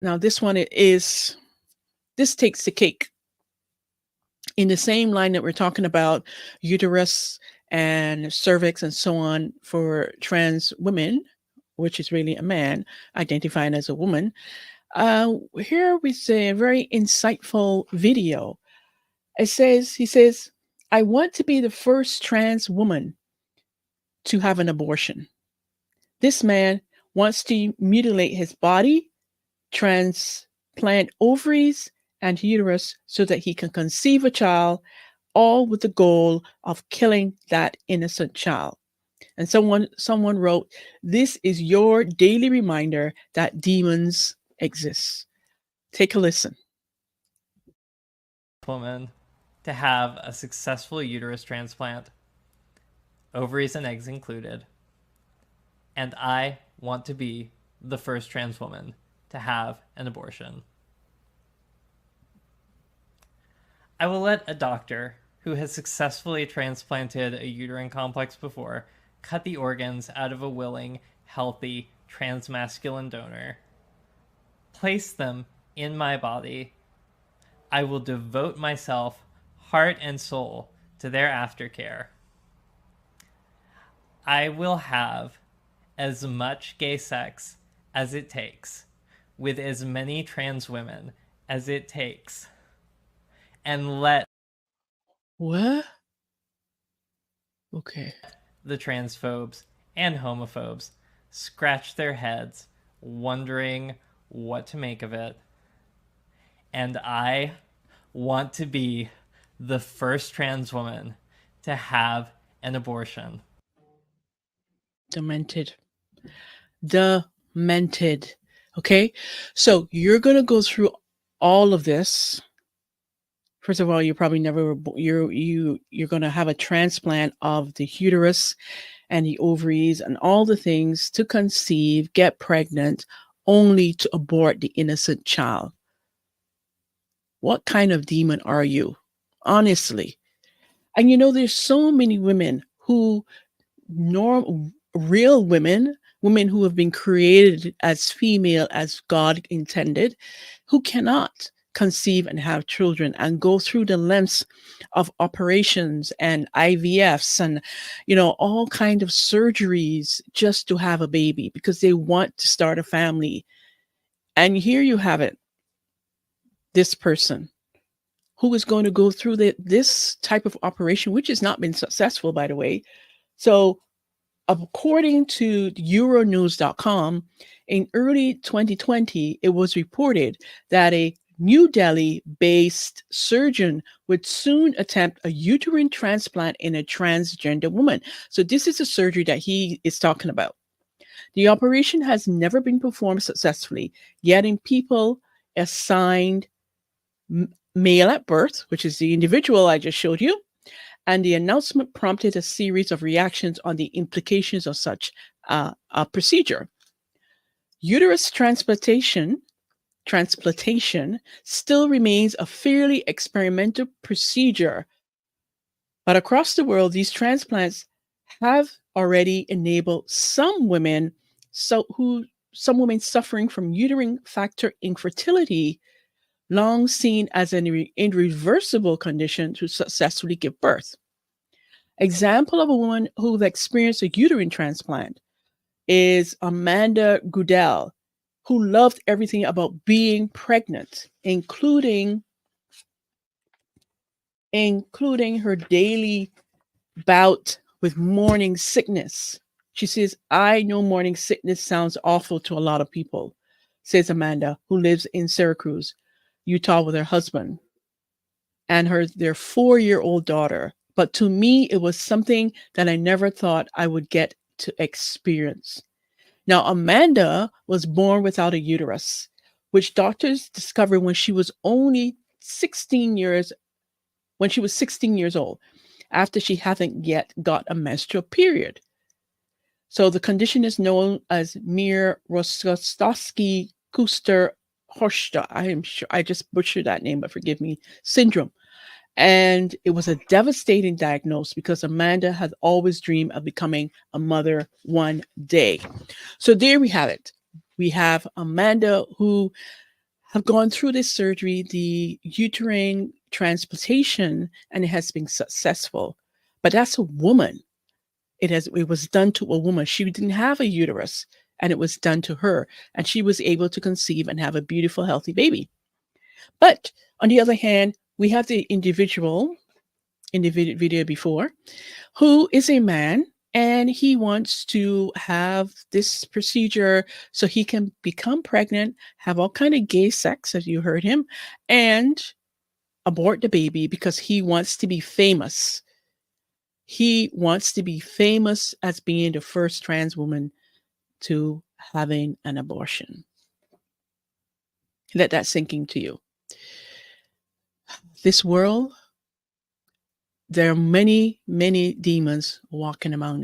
Now, this takes the cake in the same line that we're talking about uterus and cervix and so on for trans women, which is really a man identifying as a woman. Here we see a very insightful video. He says, I want to be the first trans woman to have an abortion. This man wants to mutilate his body, transplant ovaries and uterus so that he can conceive a child, all with the goal of killing that innocent child. And someone wrote, this is your daily reminder that demons exist. Take a listen. Woman to have a successful uterus transplant, ovaries and eggs included, and I want to be the first trans woman to have an abortion. I will let a doctor who has successfully transplanted a uterine complex before cut the organs out of a willing, healthy, transmasculine donor, place them in my body. I will devote myself, heart and soul, to their aftercare. I will have as much gay sex as it takes with as many trans women as it takes, and let What? Okay. the transphobes and homophobes scratch their heads, wondering what to make of it. And I want to be the first trans woman to have an abortion. Demented. Demented. Okay. So you're going to go through all of this. First of all, you probably never you're going to have a transplant of the uterus and the ovaries and all the things to conceive, get pregnant, only to abort the innocent child. What kind of demon are you? Honestly. And there's so many women who real women who have been created as female as God intended, who cannot conceive and have children and go through the lengths of operations and IVFs and all kind of surgeries just to have a baby because they want to start a family. And here you have it. This person who is going to go through this type of operation, which has not been successful, by the way. So according to Euronews.com, in early 2020, it was reported that a New Delhi based surgeon would soon attempt a uterine transplant in a transgender woman. So, this is a surgery that he is talking about. The operation has never been performed successfully, yet, in people assigned male at birth, which is the individual I just showed you, and the announcement prompted a series of reactions on the implications of such a procedure. Uterus transplantation still remains a fairly experimental procedure, but across the world, these transplants have already enabled some women suffering from uterine factor infertility, long seen as an irreversible condition, to successfully give birth. Example of a woman who've experienced a uterine transplant is Amanda Goodell, who loved everything about being pregnant, including her daily bout with morning sickness. She says, I know morning sickness sounds awful to a lot of people, says Amanda, who lives in Syracuse, Utah, with her husband and their 4-year-old daughter. But to me, it was something that I never thought I would get to experience. Now, Amanda was born without a uterus, which doctors discovered when she was 16 years old, after she hadn't yet got a menstrual period. So the condition is known as Mir-Rostovsky-Kuster-Horsta. I am sure I just butchered that name, but forgive me, syndrome. And it was a devastating diagnosis because Amanda had always dreamed of becoming a mother one day. So there we have it. We have Amanda, who have gone through this surgery, the uterine transplantation, and it has been successful. But that's a woman. It was done to a woman. She didn't have a uterus, and it was done to her, and she was able to conceive and have a beautiful, healthy baby. But on the other hand, we have the individual in the video before, who is a man, and he wants to have this procedure so he can become pregnant, have all kind of gay sex, as you heard him, and abort the baby because he wants to be famous. He wants to be famous as being the first trans woman to having an abortion. Let that sink into you. This world, there are many, many demons walking among